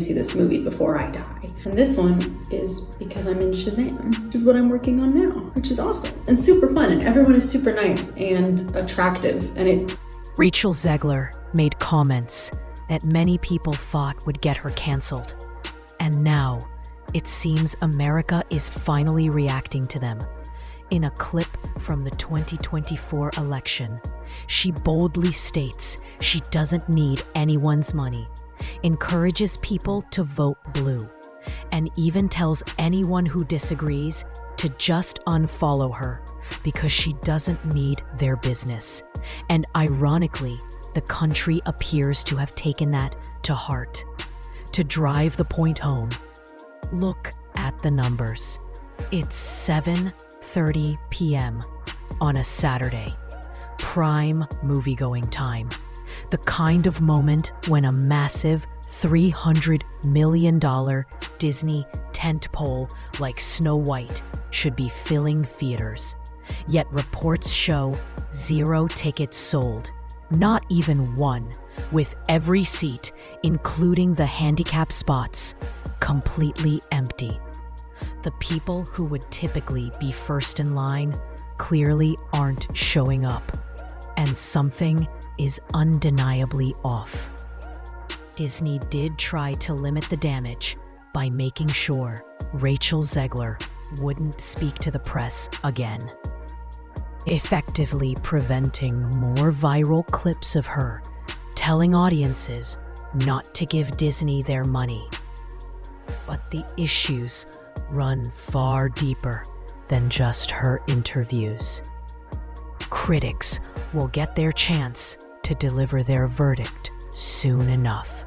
see this movie before I die. And this one is because I'm in Shazam, which is what I'm working on now, which is awesome and super fun, and everyone is super nice and attractive, and it... Rachel Zegler made comments that many people thought would get her canceled. And now, it seems America is finally reacting to them. In a clip from the 2024 election, she boldly states she doesn't need anyone's money, encourages people to vote blue, and even tells anyone who disagrees to just unfollow her because she doesn't need their business. And ironically, the country appears to have taken that to heart. To drive the point home, look at the numbers. It's 7:30 p.m. on a Saturday, prime moviegoing time. The kind of moment when a massive $300 million Disney tentpole like Snow White should be filling theaters. Yet reports show 0 tickets sold, not even one, with every seat, including the handicap spots, completely empty. The people who would typically be first in line clearly aren't showing up, and something is undeniably off. Disney did try to limit the damage by making sure Rachel Zegler wouldn't speak to the press again, effectively preventing more viral clips of her telling audiences not to give Disney their money. But the issues run far deeper than just her interviews. Critics will get their chance to deliver their verdict soon enough.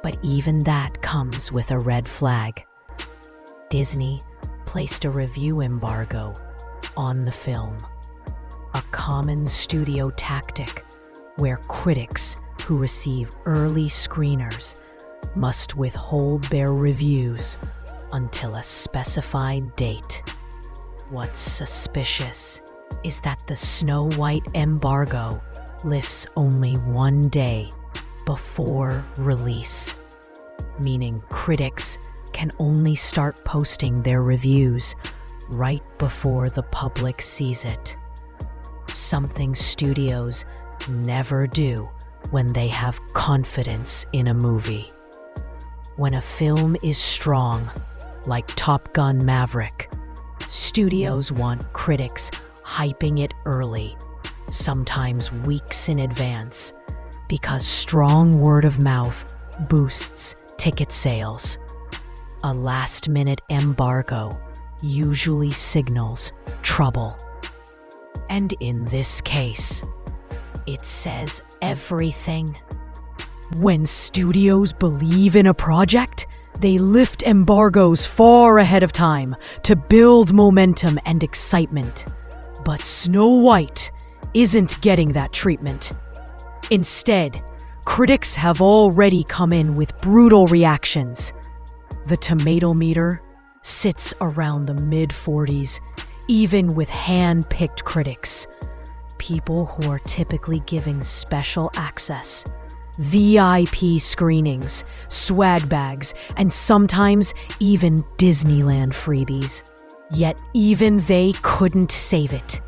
But even that comes with a red flag. Disney placed a review embargo on the film, a common studio tactic where critics who receive early screeners must withhold their reviews until a specified date. What's suspicious is that the Snow White embargo lifts only one day before release, meaning critics can only start posting their reviews right before the public sees it. Something studios never do when they have confidence in a movie. When a film is strong, like Top Gun Maverick, studios want critics hyping it early, sometimes weeks in advance, because strong word of mouth boosts ticket sales. A last-minute embargo usually signals trouble. And in this case, it says everything. When studios believe in a project, they lift embargoes far ahead of time to build momentum and excitement. But Snow White isn't getting that treatment. Instead, critics have already come in with brutal reactions. The tomato meter sits around the mid-40s, even with hand-picked critics, people who are typically giving special access, VIP screenings, swag bags, and sometimes even Disneyland freebies. Yet even they couldn't save it.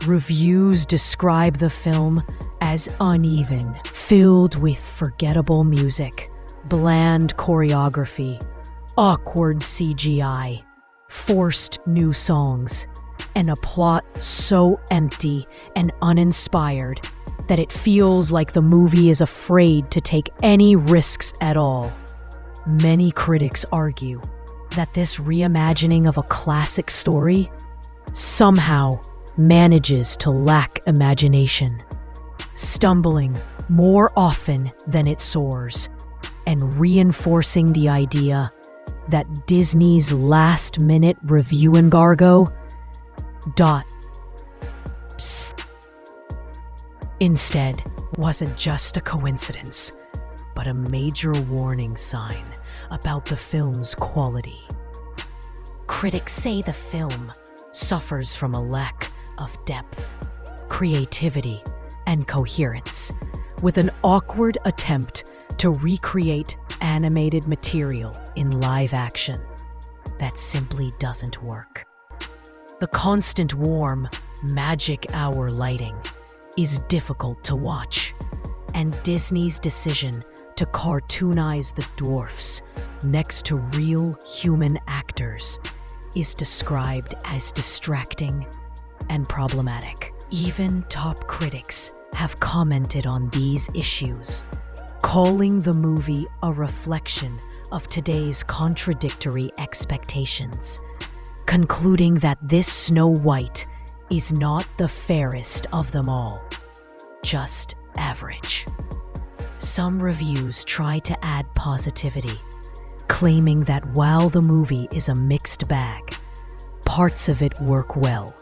Reviews describe the film as uneven, filled with forgettable music, bland choreography, awkward CGI, forced new songs, and a plot so empty and uninspired that it feels like the movie is afraid to take any risks at all. Many critics argue that this reimagining of a classic story somehow manages to lack imagination, stumbling more often than it soars, and reinforcing the idea that Disney's last-minute review embargo instead wasn't just a coincidence, but a major warning sign about the film's quality. Critics say the film suffers from a lack of depth, creativity, and coherence, with an awkward attempt to recreate animated material in live action that simply doesn't work. The constant warm, magic hour lighting is difficult to watch, and Disney's decision to cartoonize the dwarfs next to real human actors is described as distracting and problematic. Even top critics have commented on these issues, calling the movie a reflection of today's contradictory expectations, concluding that this Snow White is not the fairest of them all, just average. Some reviews try to add positivity, claiming that while the movie is a mixed bag, parts of it work well.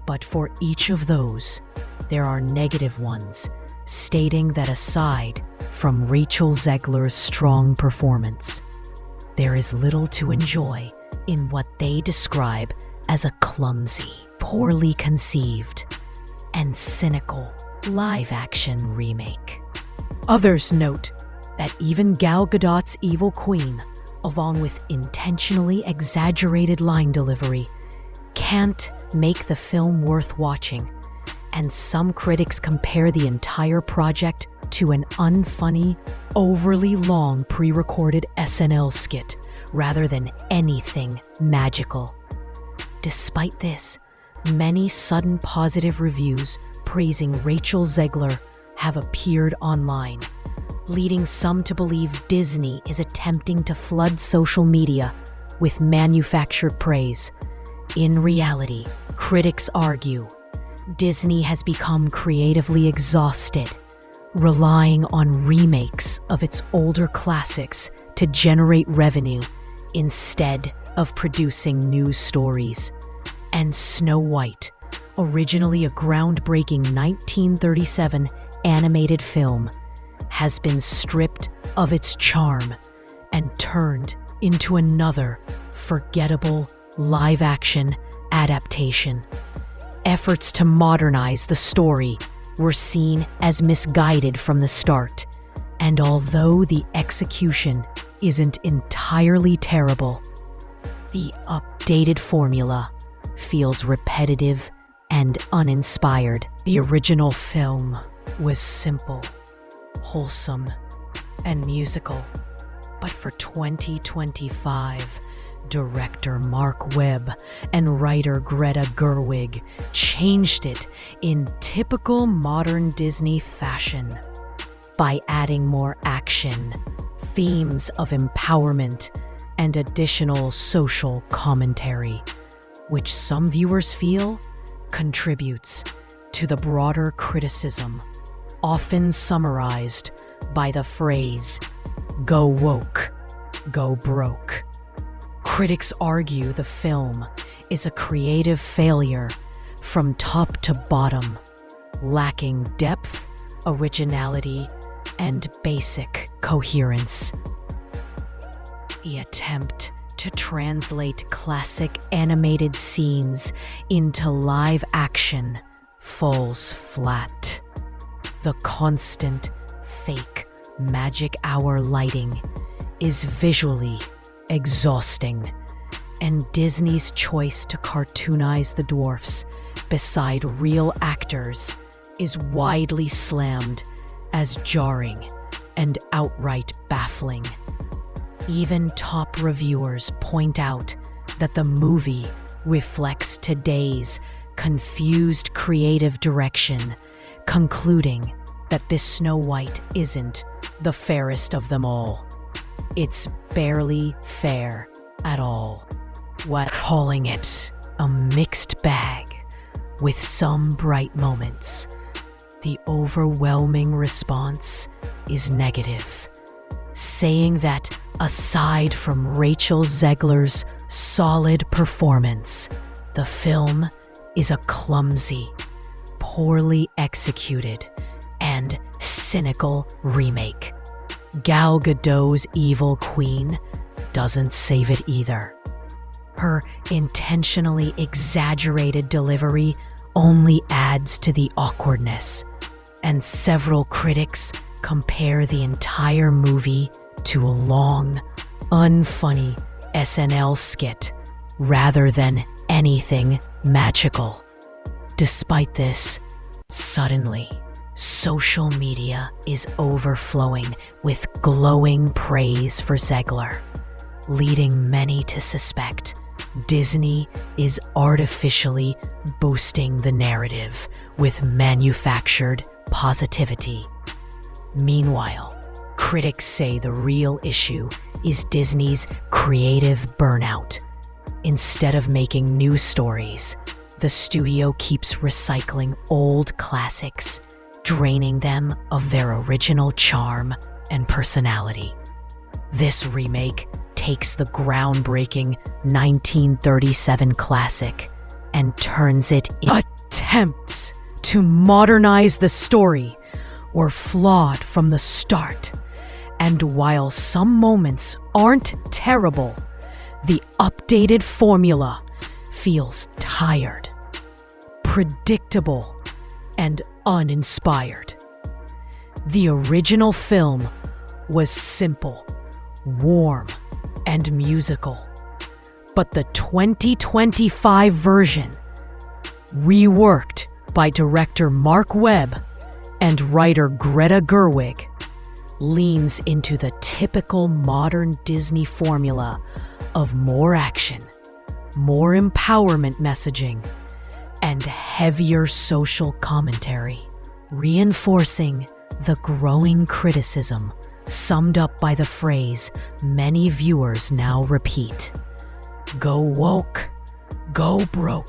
But for each of those, there are negative ones, stating that aside from Rachel Zegler's strong performance, there is little to enjoy in what they describe as a clumsy, poorly conceived, and cynical live-action remake. Others note that even Gal Gadot's evil queen, along with intentionally exaggerated line delivery, can't make the film worth watching, and some critics compare the entire project to an unfunny, overly long pre-recorded SNL skit rather than anything magical. Despite this, many sudden positive reviews praising Rachel Zegler have appeared online, leading some to believe Disney is attempting to flood social media with manufactured praise. In reality, critics argue Disney has become creatively exhausted, relying on remakes of its older classics to generate revenue instead of producing new stories. And Snow White, originally a groundbreaking 1937 animated film, has been stripped of its charm and turned into another forgettable live-action adaptation. Efforts to modernize the story were seen as misguided from the start, and although the execution isn't entirely terrible, the updated formula feels repetitive and uninspired. The original film was simple, wholesome, and musical, but for 2025, director Mark Webb and writer Greta Gerwig changed it in typical modern Disney fashion by adding more action, themes of empowerment, and additional social commentary, which some viewers feel contributes to the broader criticism, often summarized by the phrase, "Go woke, go broke." Critics argue the film is a creative failure from top to bottom, lacking depth, originality, and basic coherence. The attempt to translate classic animated scenes into live action falls flat. The constant, fake, magic hour lighting is visually exhausting, and Disney's choice to cartoonize the dwarfs beside real actors is widely slammed as jarring and outright baffling. Even top reviewers point out that the movie reflects today's confused creative direction, concluding that this Snow White isn't the fairest of them all. It's barely fair at all, while calling it a mixed bag with some bright moments. The overwhelming response is negative, saying that aside from Rachel Zegler's solid performance, the film is a clumsy, poorly executed, and cynical remake. Gal Gadot's evil queen doesn't save it either. Her intentionally exaggerated delivery only adds to the awkwardness, and several critics compare the entire movie to a long, unfunny SNL skit rather than anything magical. Despite this, suddenly, social media is overflowing with glowing praise for Zegler, leading many to suspect Disney is artificially boosting the narrative with manufactured positivity. Meanwhile, critics say the real issue is Disney's creative burnout. Instead of making new stories, the studio keeps recycling old classics, draining them of their original charm and personality. This remake takes the groundbreaking 1937 classic and turns it into attempts to modernize the story were flawed from the start. And while some moments aren't terrible, the updated formula feels tired, predictable, and uninspired. The original film was simple, warm, and musical, but the 2025 version, reworked by director Mark Webb and writer Greta Gerwig, leans into the typical modern Disney formula of more action, more empowerment messaging, and heavier social commentary, reinforcing the growing criticism summed up by the phrase many viewers now repeat: "Go woke, go broke."